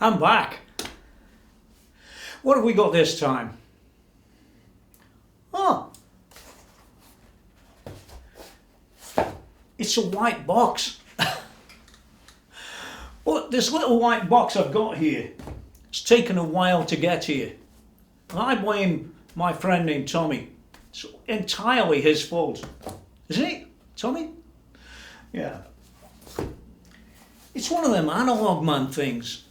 I'm back. What have we got this time? Oh, it's a white box. But this little white box I've got here, it's taken a while to get here. And I blame my friend named Tommy. It's entirely his fault. Isn't it, Tommy? Yeah. It's one of them Analogman things.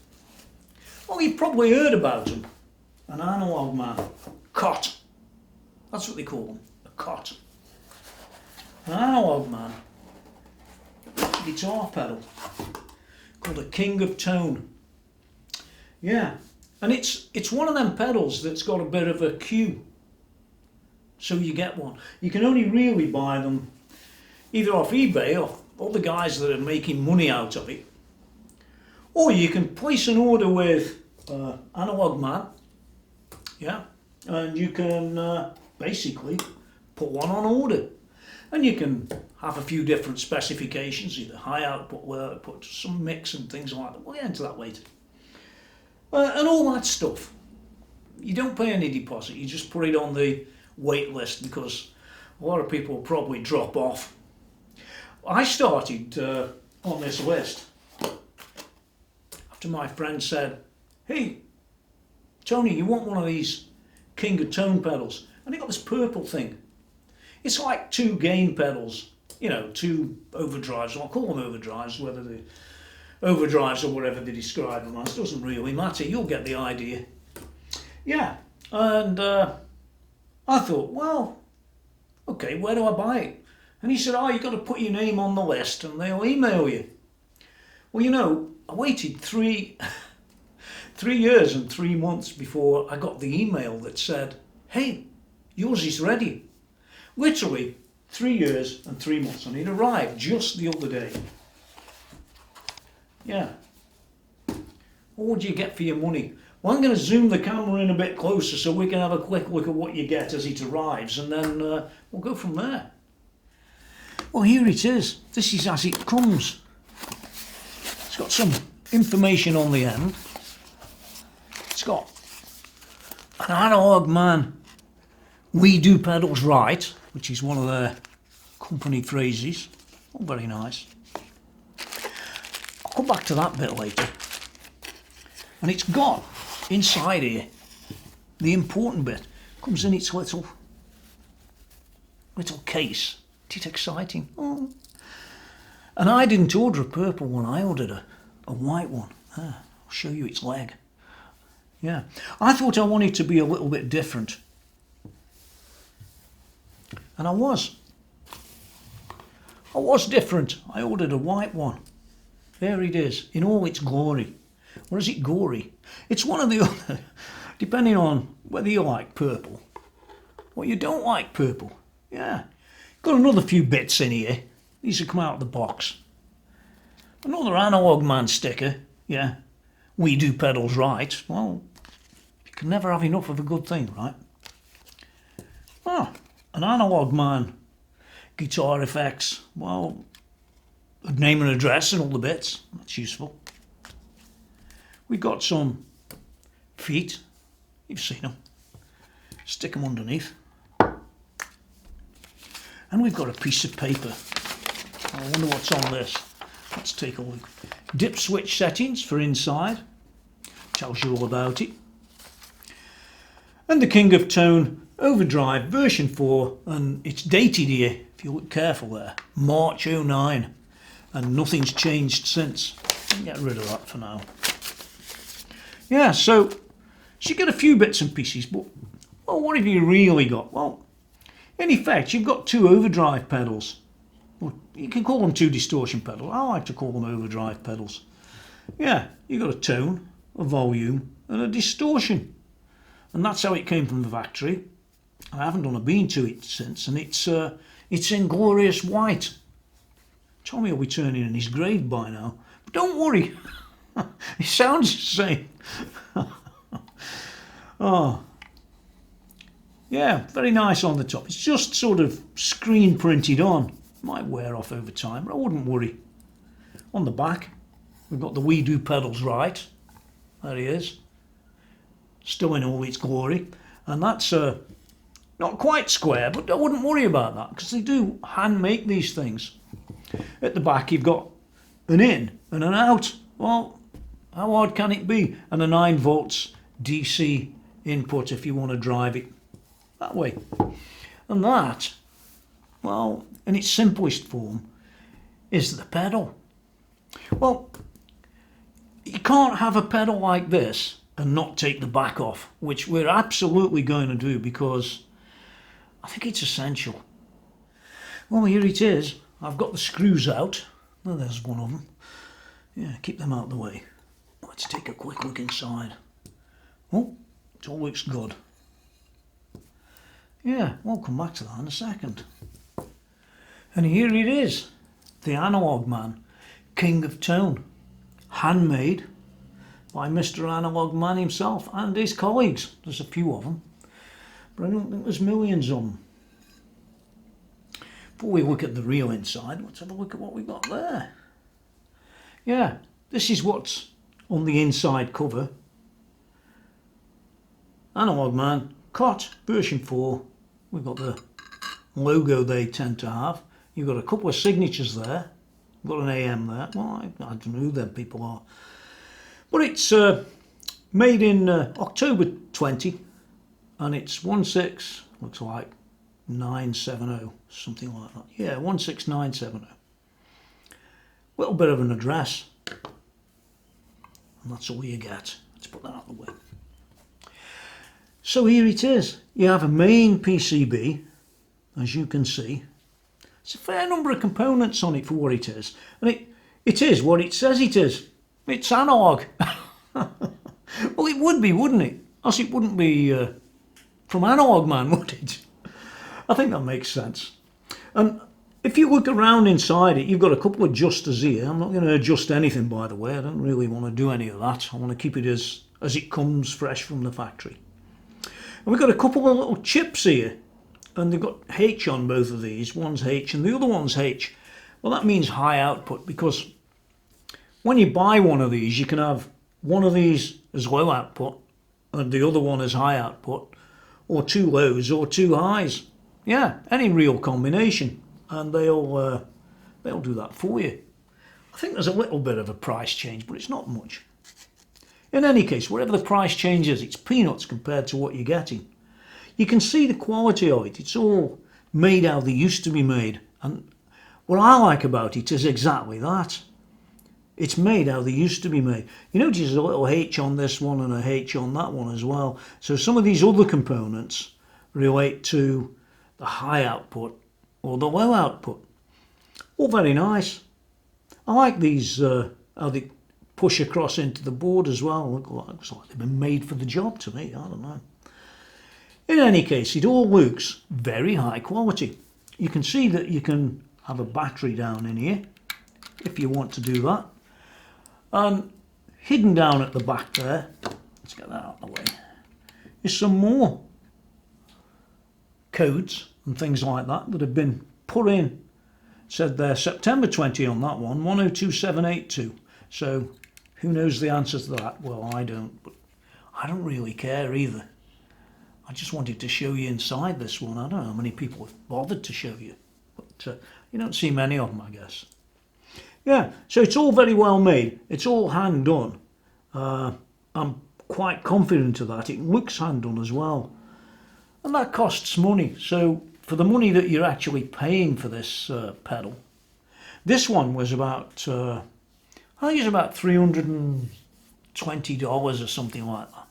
Well, you've probably heard about them. An Analogman. KOT. That's what they call them. A KOT. An Analogman guitar pedal called a King of Tone. Yeah. And it's one of them pedals that's got a bit of a cue. So you get one. You can only really buy them either off eBay or all the guys that are making money out of it. Or you can place an order with Analogman. Yeah. And you can basically put one on order. And you can have a few different specifications, either high output, low output, some mix and things like that. We'll get into that later. And all that stuff. You don't pay any deposit, you just put it on the wait list because a lot of people will probably drop off. I started on this list after my friend said, "Hey, Tony, you want one of these King of Tone pedals?" And they got this purple thing. It's like two gain pedals, you know, two overdrives. I'll call them overdrives, whether they're overdrives or whatever they describe them as. Doesn't really matter, you'll get the idea. Yeah, and I thought, well, okay, where do I buy it? And he said, oh, you've got to put your name on the list and they'll email you. Well, you know, I waited 3 years and 3 months before I got the email that said, hey, yours is ready. Literally 3 years and 3 months, and it arrived just the other day. Yeah. What do you get for your money? Well, I'm going to zoom the camera in a bit closer so we can have a quick look at what you get as it arrives, and then we'll go from there. Well, here it is. This is as it comes. It's got some information on the end. It's got an Analogman "We do pedals right," which is one of their company phrases. Oh, very nice. I'll come back to that bit later. And it's got inside here the important bit. Comes in its little case. Isn't it exciting? Oh. And I didn't order a purple one. I ordered a white one. I'll show you its leg. Yeah, I thought I wanted to be a little bit different. And I was different. I ordered a white one. There it is, in all its glory. Or is it gory? It's one of the other, depending on whether you like purple or you don't like purple. Yeah. Got another few bits in here. These have come out of the box. Another Analogman sticker. Yeah. We do pedals right. Well, you can never have enough of a good thing, right? Ah, an Analogman guitar effects. Well, a name and address and all the bits. That's useful. We've got some feet. You've seen them. Stick them underneath. And we've got a piece of paper. I wonder what's on this. Let's take a look. Dip switch settings for inside. Tells you all about it. And the King of Tone Overdrive version 4. And it's dated here, if you look careful there. March 09. And nothing's changed since. Get rid of that for now. Yeah, so you get a few bits and pieces, but well, what have you really got? Well, in effect, you've got two overdrive pedals. Well, you can call them two distortion pedals. I like to call them overdrive pedals. Yeah, you've got a tone, a volume, and a distortion. And that's how it came from the factory. I haven't done a bean to it since, and it's in glorious white. Tommy will be turning in his grave by now. But don't worry. It sounds the same. Oh. Yeah, very nice on the top. It's just sort of screen printed on. Might wear off over time, but I wouldn't worry. On the back, we've got the We Do Pedals Right. There he is. Still in all its glory. And that's not quite square, but I wouldn't worry about that because they do hand make these things. At the back you've got an in and an out. Well, how hard can it be? And a 9 volts DC input if you want to drive it that way. And that, well, in its simplest form, is the pedal. Well, you can't have a pedal like this and not take the back off, which we're absolutely going to do because I think it's essential. Well, here it is. I've got the screws out. Well, there's one of them. Yeah, keep them out of the way. Let's take a quick look inside. Oh, it all looks good. Yeah, we'll come back to that in a second. And here it is, the Analogman King of Tone, handmade by Mr. Analogman himself and his colleagues. There's a few of them, but I don't think there's millions of them. Before we look at the real inside, let's have a look at what we've got there. Yeah, this is what's on the inside cover. Analogman KOT version 4. We've got the logo they tend to have. You've got a couple of signatures there. We've got an AM there. Well, I don't know who them people are. But it's made in October 20, and it's 16, looks like 970, something like that. Yeah, 16970. Little bit of an address, and that's all you get. Let's put that out of the way. So here it is. You have a main PCB, as you can see. It's a fair number of components on it for what it is, and it is what it says it is. It's analog. Well, it would be, wouldn't it? Else it wouldn't be from Analogman, would it? I think that makes sense. And if you look around inside it, you've got a couple of adjusters here. I'm not going to adjust anything, by the way. I don't really want to do any of that. I want to keep it as it comes fresh from the factory. And we've got a couple of little chips here, and they've got H on both of these. One's H and the other one's H. Well, that means high output, because when you buy one of these, you can have one of these as low output and the other one as high output, or two lows or two highs. Yeah, any real combination, and they'll do that for you. I think there's a little bit of a price change, but it's not much. In any case, whatever the price change is, it's peanuts compared to what you're getting. You can see the quality of it. It's all made how they used to be made, and what I like about it is exactly that. It's made how they used to be made. You notice there's a little H on this one and a H on that one as well. So some of these other components relate to the high output or the low output. All very nice. I like these, how they push across into the board as well. Looks like they've been made for the job to me. I don't know. In any case, it all looks very high quality. You can see that you can have a battery down in here if you want to do that. And hidden down at the back there, let's get that out of the way, is some more codes and things like that that have been put in. It said there September 20 on that one, 102782. So who knows the answer to that? Well, I don't, but I don't really care either. I just wanted to show you inside this one. I don't know how many people have bothered to show you, but you don't see many of them, I guess. Yeah, so it's all very well made. It's all hand done. I'm quite confident of that. It looks hand done as well. And that costs money. So for the money that you're actually paying for this pedal, this one was about, I think it's about $320 or something like that.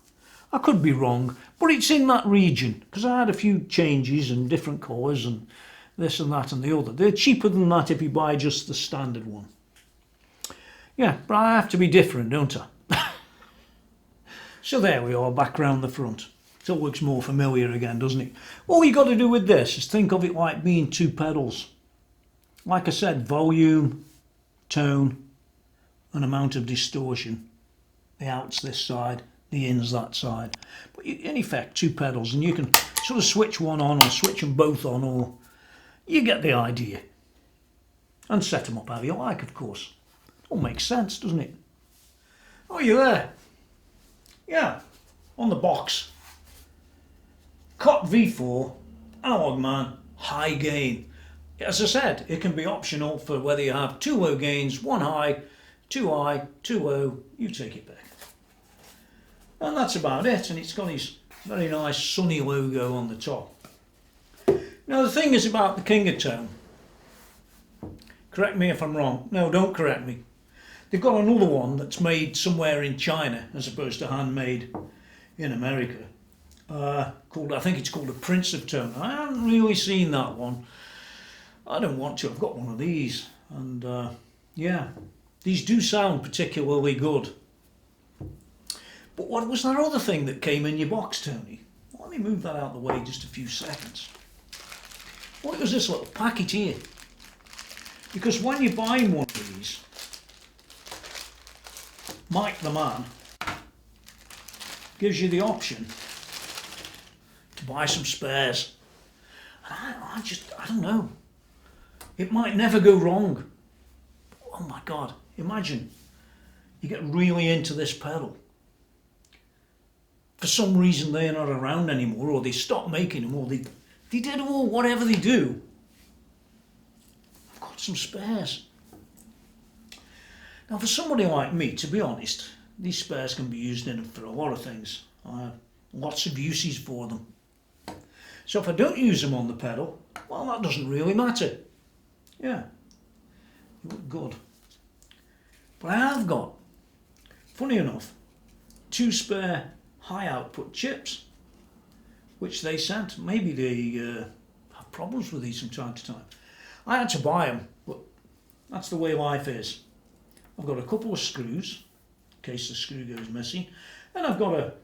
I could be wrong, but it's in that region because I had a few changes and different colours and this and that and the other. They're cheaper than that if you buy just the standard one. Yeah, but I have to be different, don't I? So there we are, back round the front. It all looks more familiar again, doesn't it? All you got to do with this is think of it like being two pedals. Like I said, volume, tone, and amount of distortion. The out's this side, the in's that side. But in effect, two pedals, and you can sort of switch one on or switch them both on, or you get the idea. And set them up how you like, of course. All makes sense, doesn't it? Oh, you there? yeah, on the box, KOT V4 Analogman high gain. As I said, it can be optional for whether you have two low gains, one high, two low, you take it back. And that's about it, and it's got his very nice sunny logo on the top. Now the thing is about the King of Tone, correct me if I'm wrong, no, don't correct me, they've got another one that's made somewhere in China as opposed to handmade in America, I think it's called a Prince of Tone. I haven't really seen that one. I don't want to, I've got one of these, and yeah, these do sound particularly good. But what was that other thing that came in your box, Tony? Let me move that out of the way just a few seconds. What was this little packet here? Because when you're buying one of these, Mike the Man gives you the option to buy some spares. And I don't know. It might never go wrong. Oh my God, imagine you get really into this pedal. For some reason they're not around anymore, or they stopped making them, or they did all whatever they do. I've got some spares. Now for somebody like me, to be honest, these spares can be used in for a lot of things. I have lots of uses for them. So if I don't use them on the pedal, well, that doesn't really matter. Yeah, they look good. But I have got, funny enough, two spare high output chips, which they sent. Maybe they have problems with these from time to time. I had to buy them, but that's the way life is. I've got a couple of screws, in case the screw goes missing, and I've got a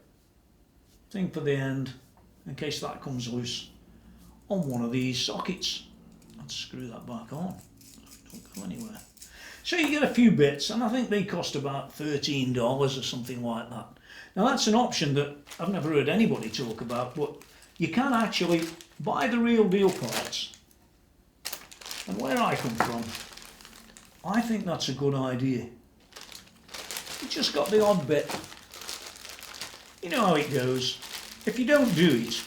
thing for the end, in case that comes loose, on one of these sockets. Let's screw that back on. Don't go anywhere. So you get a few bits, and I think they cost about $13 or something like that. Now that's an option that I've never heard anybody talk about, but you can actually buy the real deal parts. And where I come from, I think that's a good idea. You just got the odd bit. You know how it goes. If you don't do it,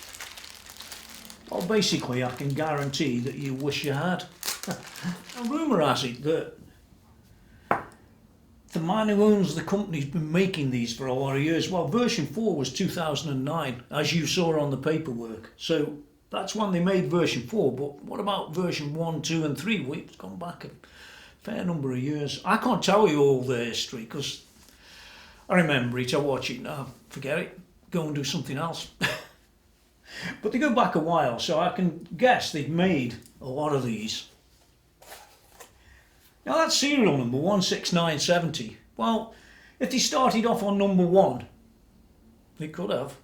well, basically I can guarantee that you wish you had. A rumour has it that the man who owns the company's been making these for a lot of years. Well, version 4 was 2009, as you saw on the paperwork. So that's when they made version 4, but what about version 1, 2 and 3? Well, it's gone back a fair number of years. I can't tell you all the history because I remember it, I watch it now, forget it, go and do something else. But they go back a while, so I can guess they've made a lot of these. Now that's serial number 16970. Well, if they started off on number 1, they could have.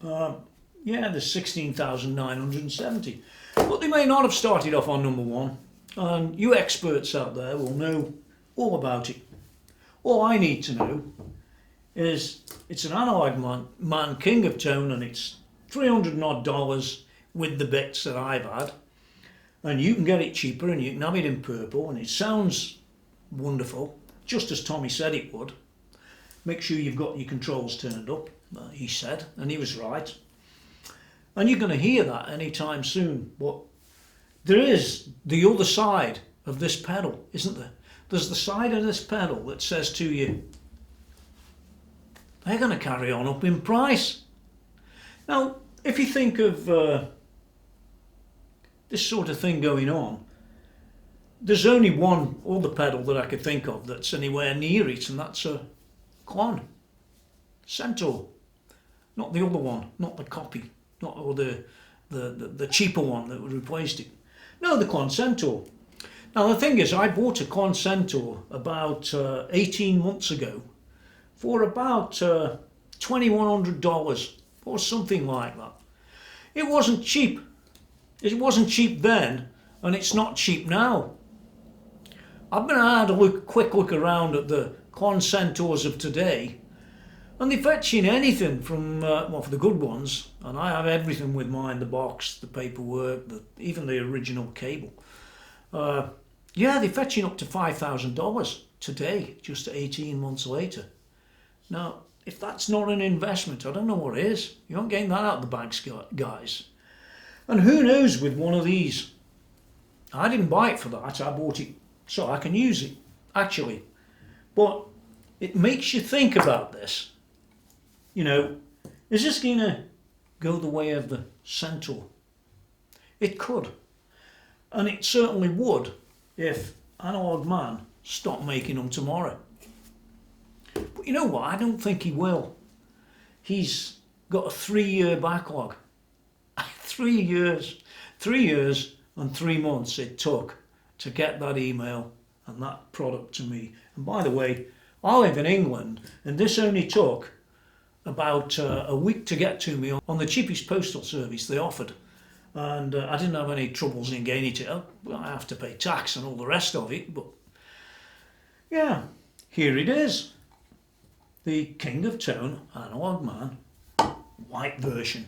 Yeah, there's 16,970. But they may not have started off on number 1. And you experts out there will know all about it. All I need to know is it's an Analogman King of Tone, and it's $300 and odd with the bits that I've had. And you can get it cheaper, and you can have it in purple, and it sounds wonderful, just as Tommy said it would. Make sure you've got your controls turned up, he said, and he was right. And you're going to hear that anytime soon. But there is the other side of this pedal, isn't there? There's the side of this pedal that says to you, they're going to carry on up in price. Now, if you think of this sort of thing going on, there's only one other pedal that I could think of that's anywhere near it, and that's a Clone Centaur. Not the other one, not the copy, not or the cheaper one that replaced it. No, the Clone Centaur. Now the thing is, I bought a Clone Centaur about 18 months ago for about $2,100 or something like that. It wasn't cheap. It wasn't cheap then, and it's not cheap now. I've been had a quick look around at the Clone Centaurs of today, and they're fetching anything from, well, for the good ones, and I have everything with mine, the box, the paperwork, even the original cable. Yeah, they're fetching up to $5,000 today, just 18 months later. Now, if that's not an investment, I don't know what is. You aren't getting that out of the bag, guys. And who knows with one of these. I didn't buy it for that. I bought it so I can use it, actually. But it makes you think about this. You know, is this going to go the way of the Centaur? It could. And it certainly would if Analogman stopped making them tomorrow. But you know what? I don't think he will. He's got a 3-year backlog. 3 years. 3 years and 3 months it took to get that email and that product to me. And by the way, I live in England, and this only took about a week to get to me on the cheapest postal service they offered. And I didn't have any troubles in getting it. I have to pay tax and all the rest of it, but yeah, here it is. The King of Tone Analogman white version.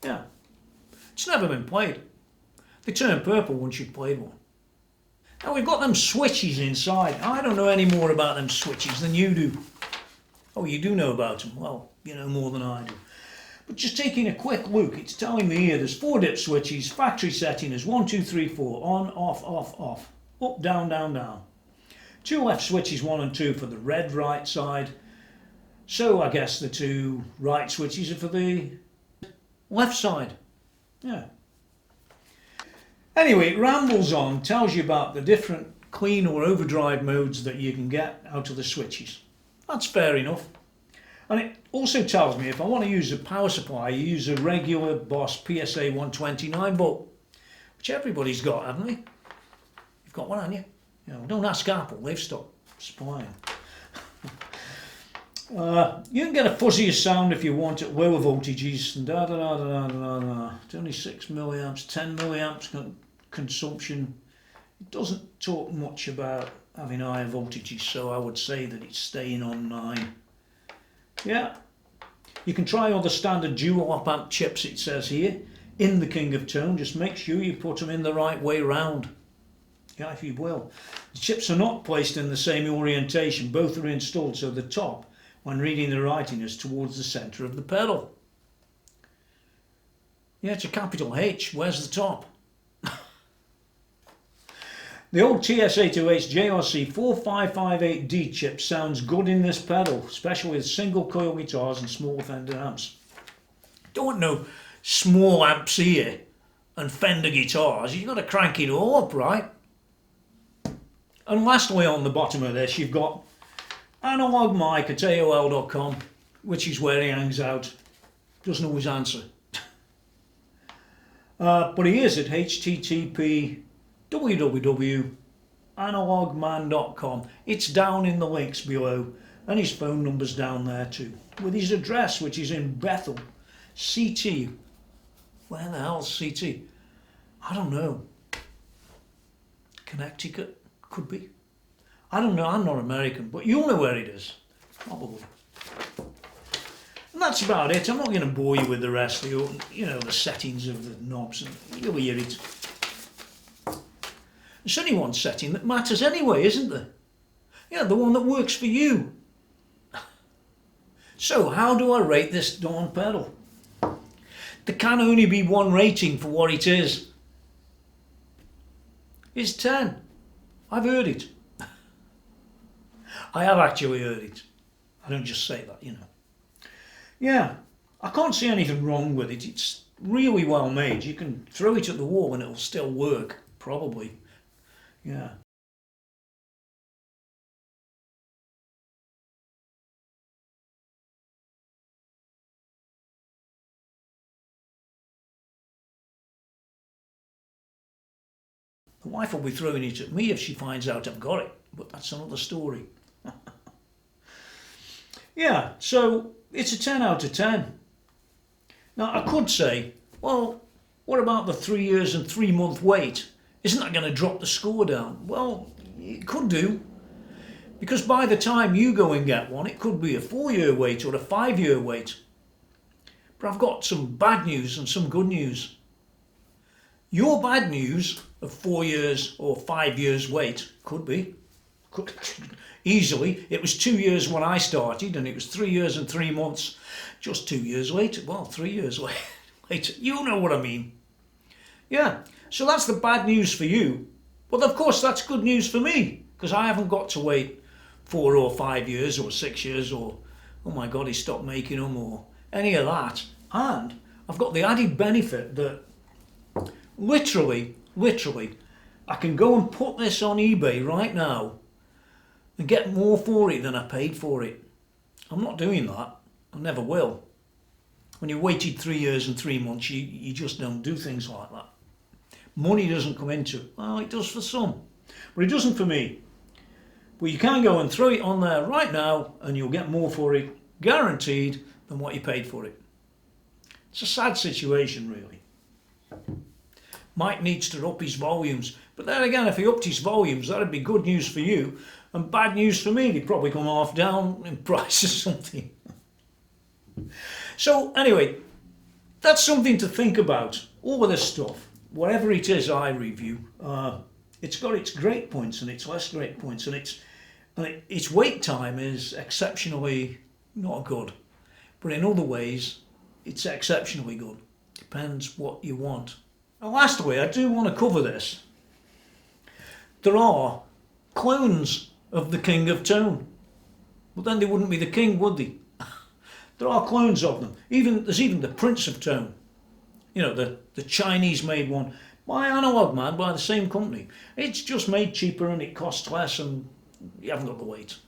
Yeah, it's never been played. They turn purple once you've played one. Now we've got them switches inside. I don't know any more about them switches than you do. Oh, you do know about them. Well, you know more than I do. But just taking a quick look, it's telling me here there's 4 dip switches, factory setting is 1, 2, 3, 4, on, off, off, off, up, down, down, down. 2 left switches, 1 and 2 for the red right side. So I guess the 2 right switches are for the left side. Yeah. Anyway, it rambles on, tells you about the different clean or overdrive modes that you can get out of the switches. That's fair enough. And it also tells me if I want to use a power supply, you use a regular Boss PSA 129 volt, which everybody's got, haven't they? You've got one, haven't you? You know, don't ask Apple, they've stopped supplying. You can get a fuzzier sound if you want at lower voltages. And It's only 6 milliamps, 10 milliamps consumption. It doesn't talk much about having higher voltages, so I would say that it's staying on 9. Yeah, you can try all the standard dual op amp chips, it says here, in the King of Tone. Just make sure you put them in the right way round. Yeah, if you will. The chips are not placed in the same orientation. Both are installed so the top, when reading the writing, is towards the centre of the pedal. Yeah, it's a capital H. Where's the top? The old TS808's JRC 4558D chip sounds good in this pedal, especially with single coil guitars and small Fender amps. Don't know small amps here and Fender guitars, you've got to crank it all up, right? And lastly on the bottom of this you've got Analog Mike at AOL.com, which is where he hangs out. Doesn't always answer. But he is at http www.analogman.com. It's down in the links below, and his phone number's down there too, with his address, which is in Bethel, CT. Where the hell's CT? I don't know. Connecticut? Could be. I don't know, I'm not American, but you'll know where it is. Probably. And that's about it. I'm not going to bore you with the rest of the settings of the knobs, and you'll hear it. There's only one setting that matters anyway, isn't there? Yeah, the one that works for you. So, how do I rate this darn pedal? There can only be one rating for what it is. It's 10. I've heard it. I have actually heard it. I don't just say that, Yeah, I can't see anything wrong with it. It's really well made. You can throw it at the wall and it'll still work, probably. Yeah. The wife will be throwing it at me if she finds out I've got it, but that's another story. Yeah, so it's a 10 out of 10. Now I could say, well, what about the 3 years and 3 month wait? Isn't that going to drop the score down? Well, it could do, because by the time you go and get one, it could be a 4-year wait or a 5-year wait. But I've got some bad news and some good news. Your bad news of 4 years or 5 years wait could easily. It was 2 years when I started, and it was 3 years and 3 months just 2 years later. Well, 3 years later. You know what I mean. Yeah, so that's the bad news for you. But of course, that's good news for me, because I haven't got to wait 4 or 5 years or 6 years or, oh my God, he stopped making them or any of that. And I've got the added benefit that literally, I can go and put this on eBay right now and get more for it than I paid for it. I'm not doing that. I never will. When you waited 3 years and 3 months, you just don't do things like that. Money doesn't come into it. Well, it does for some, but it doesn't for me. But you can go and throw it on there right now and you'll get more for it, guaranteed, than what you paid for it. It's a sad situation, really. Mike needs to up his volumes, but then again, if he upped his volumes, that'd be good news for you and bad news for me. They'd probably come half down in price or something. So anyway, that's something to think about. All of this stuff, whatever it is I review, it's got its great points and its less great points, and its wait time is exceptionally not good, but in other ways it's exceptionally good. Depends what you want. And lastly, I do want to cover this. There are clones of the King of Tone, but then they wouldn't be the king, would they? There are clones of them. There's even the Prince of Tone. You know, the Chinese made one by Analogman, by the same company. It's just made cheaper and it costs less and you haven't got the weight.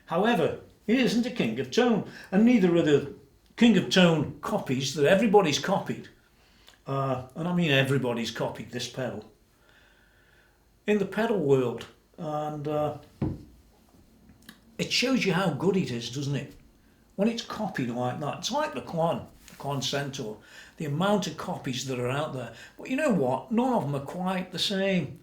However, it isn't a King of Tone, and neither are the King of Tone copies that everybody's copied. And I mean everybody's copied this pedal in the pedal world, and it shows you how good it is, doesn't it? When it's copied like that. It's like the Clone Centaur, the amount of copies that are out there. But you know what? None of them are quite the same.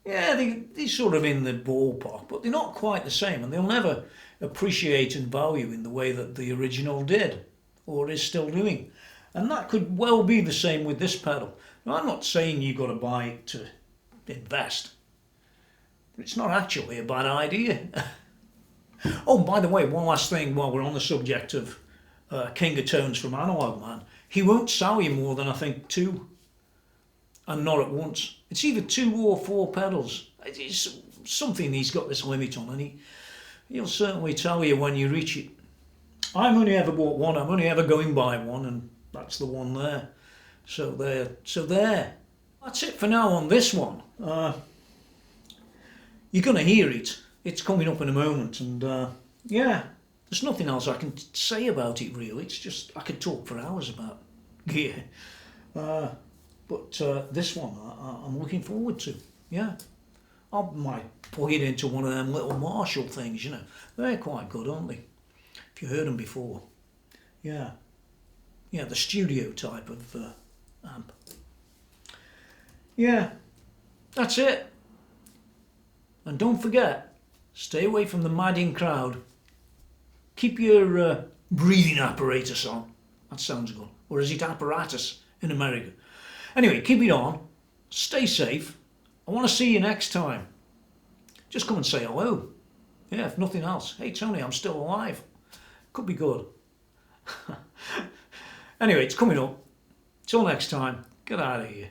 Yeah, they're sort of in the ballpark, but they're not quite the same, and they'll never appreciate and value in the way that the original did, or is still doing. And that could well be the same with this pedal. Now, I'm not saying you've got to buy it to invest. It's not actually a bad idea. Oh, by the way, one last thing while we're on the subject of King of Tones from Analogman. He won't sell you more than, I think, 2. And not at once. It's either 2 or 4 pedals. It's something he's got this limit on, and he'll certainly tell you when you reach it. I've only ever bought one. I'm only ever going by one, and that's the one there. So there. That's it for now on this one. You're going to hear it. It's coming up in a moment, and yeah, there's nothing else I can say about it really. It's just I could talk for hours about gear, but this one I'm looking forward to. Yeah, I might plug it into one of them little Marshall things. You know, they're quite good, aren't they? If you heard them before, yeah, the studio type of amp. Yeah, that's it. And don't forget, stay away from the madding crowd. Keep your breathing apparatus on. That sounds good. Or is it apparatus in America? Anyway, keep it on. Stay safe. I want to see you next time. Just come and say hello. Yeah, if nothing else. Hey Tony, I'm still alive. Could be good. Anyway, it's coming up. Till next time, get out of here.